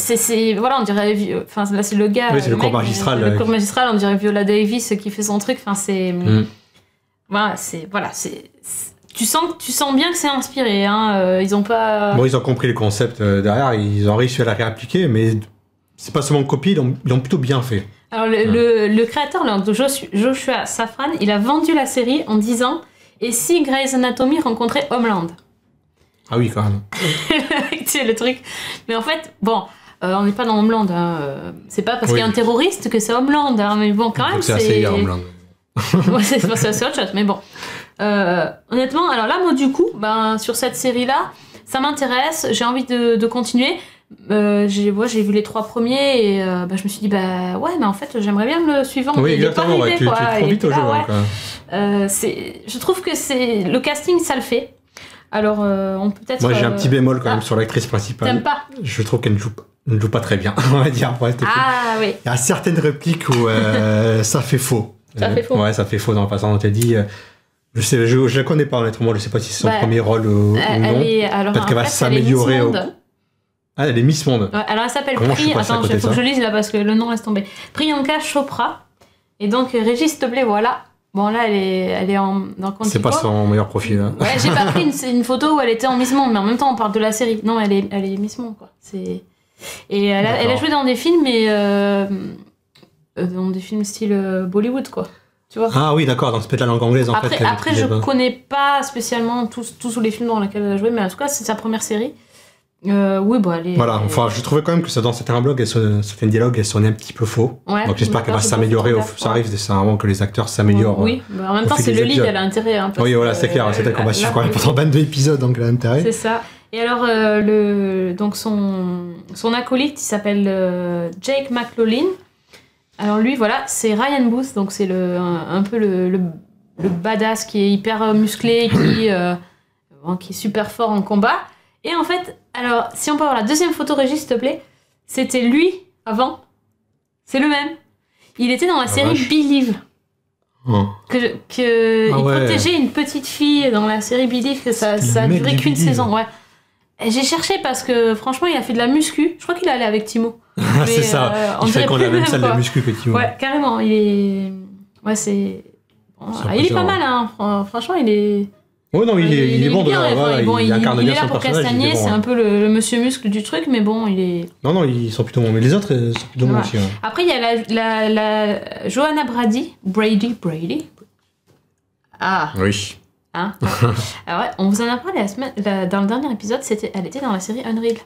Voilà, on dirait, enfin là c'est le gars, c'est le cours magistral. Le cours magistral, on dirait Viola Davis qui fait son truc. Enfin c'est, tu sens bien que c'est inspiré. Hein. Ils ont pas. Bon, ils ont compris le concept derrière, ils ont réussi à la réappliquer, mais c'est pas seulement copié, ils l'ont plutôt bien fait. Alors le créateur de Joshua Safran, il a vendu la série en disant et si Grey's Anatomy rencontrait Homeland. Ah oui, quand même. C'est le truc. Mais en fait, bon, on n'est pas dans Homeland. Hein. C'est pas parce qu'il y a un terroriste que c'est Homeland. Hein. Mais bon, quand même, c'est assez Homeland. c'est autre chose. Mais bon, honnêtement, alors là, moi, du coup, sur cette série-là, ça m'intéresse. J'ai envie de continuer. J'ai vu les 3 premiers et je me suis dit, ouais, mais en fait, j'aimerais bien le suivant. Oui, exactement. Tu te prends vite au jeu. Je trouve que le casting, ça le fait. Alors, on peut peut-être. Moi, j'ai un petit bémol quand même sur l'actrice principale. T'aimes pas ? Je trouve qu'elle ne joue pas très bien, on va dire. Oui. Il y a certaines répliques où ça fait faux. Ça fait faux. Ouais, ça fait faux dans la façon dont elle dit. Je la connais pas honnêtement. Je sais pas si c'est son premier rôle ou non. Peut-être qu'elle va s'améliorer. Elle est Miss Monde. Ouais, alors, elle s'appelle Attends, il faut que je lise là parce que le nom laisse tomber. Priyanka Chopra. Et donc, Régis, s'il te plaît, voilà. Bon, là, elle est dans Quantico. C'est pas son meilleur profil. Hein. Ouais, j'ai pas pris une photo où elle était en Miss Monde, mais en même temps, on parle de la série. Non, elle est Miss Monde, quoi. Et elle a joué dans des films, mais dans des films style Bollywood, quoi. Tu vois ? Ah oui, d'accord, donc c'est peut-être la langue anglaise, en fait. Après, je connais pas spécialement tous les films dans lesquels elle a joué, mais en tout cas, c'est sa première série. Oui, elle est. Voilà, enfin, je trouvais quand même que dans certains blogs, certains dialogues, elles sonnaient un petit peu faux. Ouais, donc j'espère qu'elle va s'améliorer. Ça arrive, c'est un moment que les acteurs s'améliorent. Oui, en même temps, c'est le lead, elle a intérêt. Hein, oui, voilà, c'est clair, c'est elle qu'on va suivre quand même pendant 22 épisodes, donc elle a intérêt. C'est ça. Et alors, donc son acolyte, il s'appelle Jake McLaughlin. Alors lui, voilà, c'est Ryan Booth, donc c'est un peu le badass qui est hyper musclé, qui est super fort en combat. Et en fait, alors, si on peut avoir la deuxième photo, Régis, s'il te plaît, c'était lui avant. C'est le même. Il était dans la série Believe. Oh. Il protégeait une petite fille dans la série Believe, que ça a duré qu'une saison. Ouais. Et j'ai cherché parce que franchement, il a fait de la muscu. Je crois qu'il est allé avec Timo. C'est ça. Il fait qu'on a la même salle de muscu que Timo. Ouais, carrément. Il est. Ouais, c'est. Il est pas mal, hein. Franchement, il est. Oh non, il est bon dedans. Il incarne bien son personnage. Il est là pour Castagner, c'est un peu le monsieur muscle du truc, mais bon, il est. Non, ils sont plutôt bons. Mais les autres sont plutôt bons aussi. Après, il y a la Joanna Brady. Ah. Oui. Hein. Alors, ouais, on vous en a parlé dans le dernier épisode, elle était dans la série Unreal.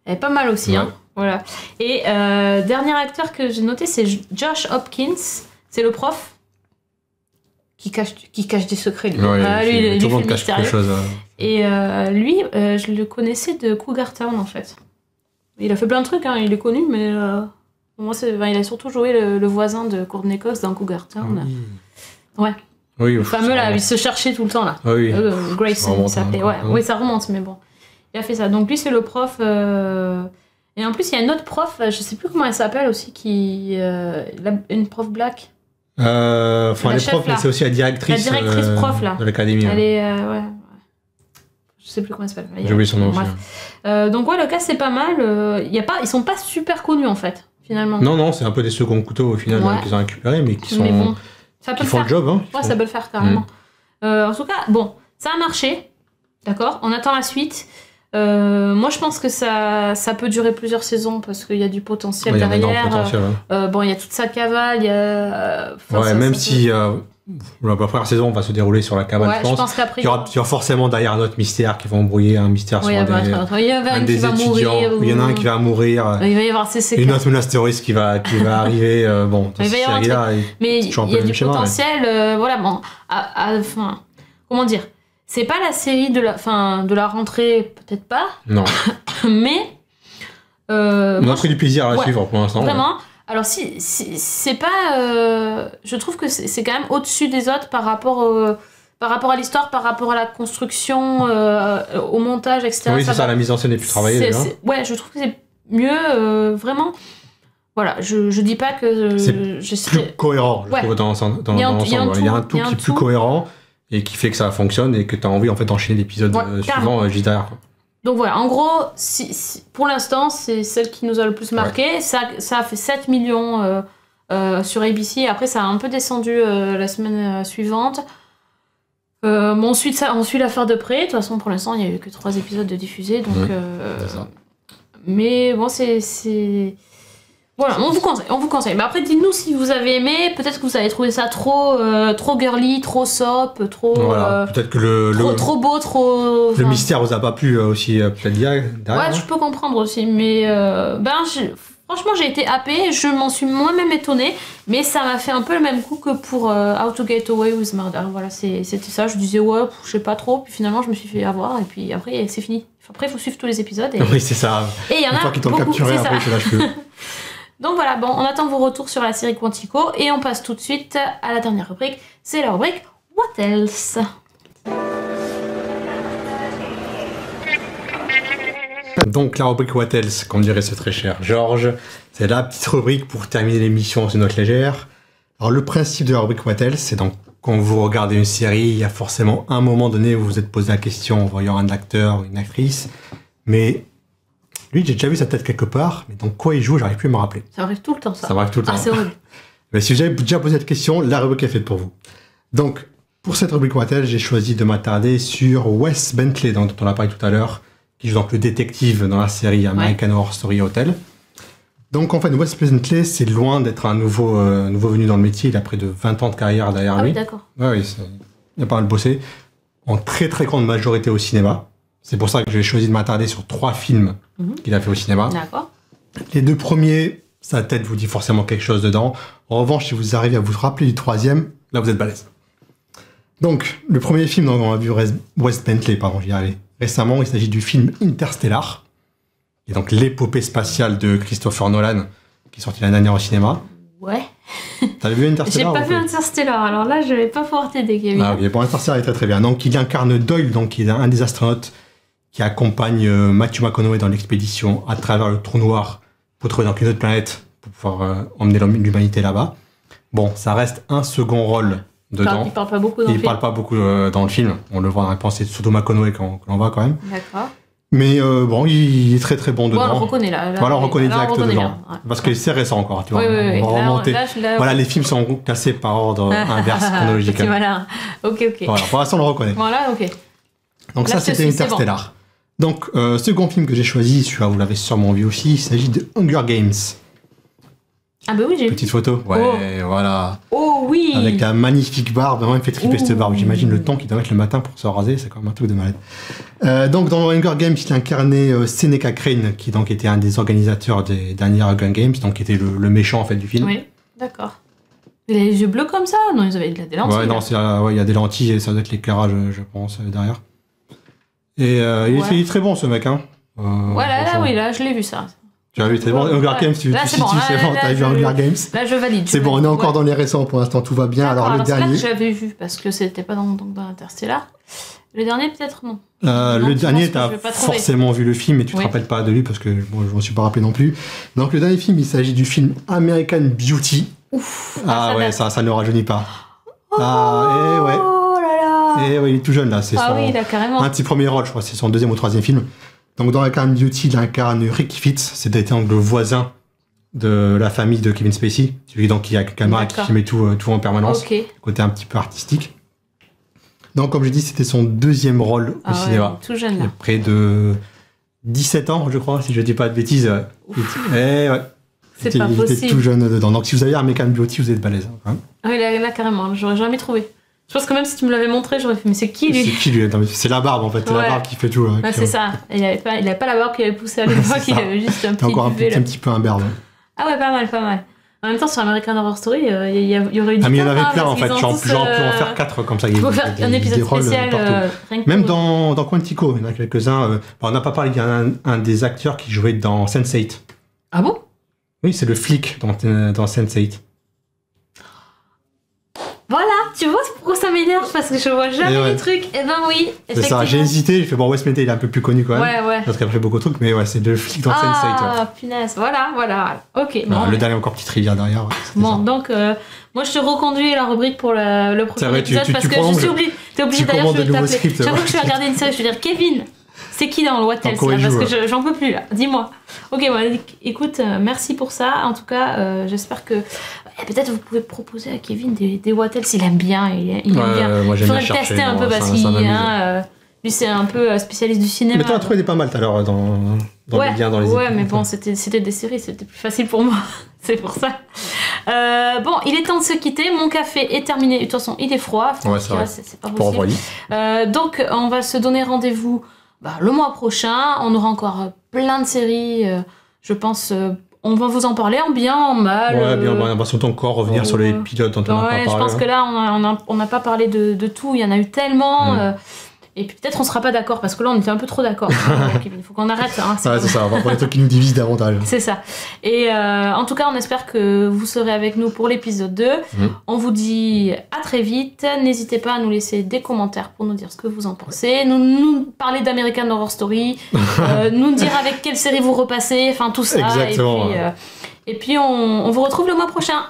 Elle est pas mal aussi, hein. Voilà. Et dernier acteur que j'ai noté, c'est Josh Hopkins. C'est le prof qui cache des secrets. Lui, lui tout le monde cache quelque chose. Et lui, je le connaissais de Cougar Town, en fait. Il a fait plein de trucs, hein. Il est connu, mais moi, il a surtout joué le voisin de Courtney Cox dans Cougar Town. Oui. Ouais. Oui, le fameux, là, il se cherchait tout le temps, là. Oui. Grayson, il s'appelait. Ouais. Oui, ça remonte, mais bon. Il a fait ça. Donc lui, c'est le prof. Et en plus, il y a une autre prof, je sais plus comment elle s'appelle aussi, une prof black. Elle est prof, mais c'est aussi la directrice prof, là. De l'académie. Elle est. Ouais. Je sais plus comment elle s'appelle. J'ai oublié son nom aussi. Donc ouais, le cas, c'est pas mal. Ils sont pas super connus, en fait, finalement. Non, c'est un peu des seconds couteaux, au final, qu'ils ont récupérés, mais qui sont. Mais bon, qui font le job, hein. Ouais, ça peut le faire, carrément. En tout cas, bon, ça a marché. D'accord, on attend la suite. Moi, je pense que ça peut durer plusieurs saisons parce qu'il y a du potentiel derrière. Bon, il y a toute sa cavale. Même si la première saison va se dérouler sur la cavale, je pense qu'après, il y aura forcément derrière d'autres mystères qui vont embrouiller un mystère sur un des étudiants. Il y en a un qui va mourir. Il va y avoir une autre menace terroriste qui va arriver. Bon, il va y avoir mais il y a du potentiel. Voilà, bon, comment dire? C'est pas la série de la rentrée, peut-être pas. Non. Mais. On a pris du plaisir à la suivre pour l'instant. Vraiment. Alors, si c'est pas. Je trouve que c'est quand même au-dessus des autres par rapport à l'histoire, par rapport à la construction, au montage, etc. Oui, c'est ça, la mise en scène est plus travaillée. Ouais, je trouve que c'est mieux, vraiment. Voilà, je dis pas que. C'est plus cohérent, je trouve, dans l'ensemble. Il y a un tout qui est plus cohérent. Et qui fait que ça fonctionne et que tu as envie en fait d'enchaîner l'épisode suivant juste derrière. Donc voilà, en gros, pour l'instant, c'est celle qui nous a le plus marqué. Ça a fait 7 millions sur ABC. Après, ça a un peu descendu la semaine suivante. On suit l'affaire de près. De toute façon, pour l'instant, il n'y a eu que 3 épisodes de diffusés. Donc, mais bon, c'est... Voilà, on vous conseille. Mais après, dites-nous si vous avez aimé. Peut-être que vous avez trouvé ça trop girly, trop soap, trop. Voilà, peut-être que trop beau, trop. Le mystère vous a pas plu aussi, peut-être derrière. Ouais, je peux comprendre aussi. Mais franchement, j'ai été happée. Je m'en suis moi-même étonnée. Mais ça m'a fait un peu le même coup que pour How to Get Away with Murder. Voilà, c'était ça. Je disais, ouais, je sais pas trop. Puis finalement, je me suis fait avoir. Et puis après, c'est fini. Après, il faut suivre tous les épisodes. Oui, c'est ça. Et il y en a. Une fois qu'ils t'ont capturé, après, tu lâches plus. Donc voilà, bon, on attend vos retours sur la série Quantico et on passe tout de suite à la dernière rubrique. C'est la rubrique What Else? Donc la rubrique What Else, comme dirait ce très cher Georges, c'est la petite rubrique pour terminer l'émission sur une note légère. Alors le principe de la rubrique What Else, c'est donc quand vous regardez une série, il y a forcément un moment donné où vous vous êtes posé la question en voyant un acteur ou une actrice, mais... Lui, j'ai déjà vu sa tête quelque part, mais donc quoi il joue, j'arrive plus à me rappeler. Ça arrive tout le temps, ça. Ça arrive tout le temps. Ah, c'est horrible. Mais si vous avez déjà posé cette question, la rubrique est faite pour vous. Donc, pour cette rubrique What Else, j'ai choisi de m'attarder sur Wes Bentley, dont on a parlé tout à l'heure, qui joue donc le détective dans la série American Horror Story Hotel. Donc, en fait, Wes Bentley, c'est loin d'être un nouveau venu dans le métier. Il a près de 20 ans de carrière derrière lui. Ah oui, d'accord. Oui, il a pas mal bossé. En très très grande majorité au cinéma. C'est pour ça que j'ai choisi de m'attarder sur 3 films qu'il a fait au cinéma. D'accord. Les 2 premiers, sa tête vous dit forcément quelque chose dedans. En revanche, si vous arrivez à vous rappeler du 3e, là vous êtes balèze. Donc, le premier film dont on a vu Wes Bentley, j'y arrive récemment, il s'agit du film Interstellar. Et donc l'épopée spatiale de Christopher Nolan, qui est sorti l'année dernière au cinéma. Ouais. T'avais vu Interstellar? J'ai pas vu Interstellar, alors là je vais pas pouvoir t'aider, Kevin. Ah ok, bon, Interstellar est très très bien. Donc il incarne Doyle, donc qui est un des astronautes qui accompagne Matthew McConaughey dans l'expédition à travers le trou noir pour trouver donc une autre planète pour pouvoir emmener l'humanité là-bas. Bon, ça reste un second rôle dedans. Il parle pas beaucoup dans le film. Il parle pas beaucoup dans le film. On le voit dans la pensée, c'est surtout McConaughey qu'on voit quand même. D'accord. Mais bon, il est très très bon dedans. Bon, on le reconnaît là. Voilà, on reconnaît direct dedans. Ouais. Parce que c'est récent encore, tu vois. Oui. On va remonter. Voilà, les films sont classés par ordre inverse chronologique. Voilà, ok. Voilà, pour l'instant, on le reconnaît. Voilà, ok. Donc là, ça, c'était Interstellar. Bon. Donc, second film que j'ai choisi, celui-là, vous l'avez sûrement vu aussi, il s'agit de Hunger Games. Ah bah oui, j'ai vu. Petite photo. Ouais, voilà. Oh oui. Avec la magnifique barbe. Vraiment, il me fait triper cette barbe. J'imagine le temps qu'il doit mettre le matin pour se raser. C'est quand même un truc de malade. Donc, dans Hunger Games, il incarnait Seneca Crane, qui donc était un des organisateurs des derniers Hunger Games, donc qui était le méchant en fait du film. Oui, d'accord. Il a les yeux bleus comme ça? Non, ils avaient des lentilles. Ouais, non, il y a des lentilles et ça doit être l'éclairage, je pense, derrière. Et il est très bon, ce mec. Hein. Là, je l'ai vu ça. Tu as vu, c'est bon. Hunger Games, tu c'est bon, t'as vu Hunger Games. Là, je valide. C'est bon, on est encore dans les récents pour l'instant, tout va bien. Alors, le dernier. Je l'avais vu parce que c'était pas dans Interstellar. Le dernier, peut-être non. Le dernier, t'as forcément vu le film, mais tu te rappelles pas de lui parce que bon, je m'en suis pas rappelé non plus. Donc, le dernier film, il s'agit du film American Beauty. Ouf. Ça ne rajeunit pas. Oh là là. Et ouais, il est tout jeune là. C'est oui, là, carrément. Un petit premier rôle, je crois, c'est son deuxième ou troisième film. Donc dans American Beauty, il incarne Rick Fitz, c'est le voisin de la famille de Kevin Spacey, celui donc qui a une caméra qui filmait tout en permanence, côté un petit peu artistique. Donc comme je dis, c'était son deuxième rôle au cinéma. Tout jeune là. Près de 17 ans, je crois, si je dis pas de bêtises. C'est pas possible. Il était tout jeune dedans. Donc si vous avez American Beauty, vous êtes balèze. Hein. Oui, là carrément, j'aurais jamais trouvé. Je pense que même si tu me l'avais montré, j'aurais fait, mais c'est qui lui? C'est qui lui? C'est la barbe en fait, c'est la barbe qui fait tout. Hein, c'est ça. Il avait pas la barbe qui avait poussé à l'époque, il avait juste un petit encore un petit peu imberbe. Ah ouais, pas mal. En même temps, sur American Horror Story, il y aurait eu du mais il y en avait plein en fait, tu peux en faire 4 comme ça. Il faut faire un épisode spécial. Même dans Quantico, il y en a quelques-uns. On n'a pas parlé, il y a un des acteurs qui jouait dans Sense8. Ah bon? Oui, c'est le flic dans Sense8. Voilà, tu vois pourquoi ça m'énerve, parce que je vois jamais les trucs. Eh ben oui, effectivement. C'est ça, j'ai hésité, j'ai fait bon, Wes Mendez il est un peu plus connu quand même. Ouais. Parce qu'il a fait beaucoup de trucs, mais ouais, c'est le flic dans Sense8. Ah, punaise, voilà. Ok. Bon, le dernier encore petite rivière derrière. Bon, donc, moi je te reconduis la rubrique pour le prochain épisode, parce que je suis obligée. T'es obligé d'ailleurs, je vais t'appeler. Chaque fois que je vais regarder une série, je vais dire Kevin. C'est qui dans le What Else là? Parce que j'en peux plus là. Dis-moi. Ok, écoute, merci pour ça. En tout cas, j'espère que peut-être vous pouvez proposer à Kevin des What Else. Il aime bien. Il aime bien. Moi, il faudrait le tester un peu parce qu'il lui c'est un peu spécialiste du cinéma. Mais t'en as trouvé des pas mal tout à l'heure dans les liens, dans les épisodes. Ouais, mais bon, c'était des séries, c'était plus facile pour moi. C'est pour ça. Bon, il est temps de se quitter. Mon café est terminé. De toute façon, il est froid. C'est pas possible. Donc, on va se donner rendez-vous le mois prochain. On aura encore plein de séries. Je pense, on va vous en parler en bien, en mal. Ouais, bien, on va surtout encore revenir sur les pilotes dont on n'a pas parlé. Je pense que là, on n'a pas parlé de tout. Il y en a eu tellement. Et puis peut-être on sera pas d'accord, parce que là on était un peu trop d'accord. Il faut qu'on arrête. Hein, c'est ça, on va prendre les trucs qui nous divisent davantage. C'est ça. Et en tout cas, on espère que vous serez avec nous pour l'épisode 2. On vous dit à très vite. N'hésitez pas à nous laisser des commentaires pour nous dire ce que vous en pensez. Nous parler d'American Horror Story. Nous dire avec quelle série vous repassez. Enfin, tout ça. Exactement. Et puis on vous retrouve le mois prochain.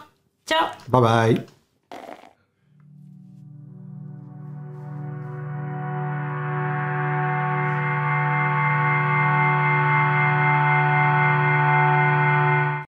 Ciao. Bye bye.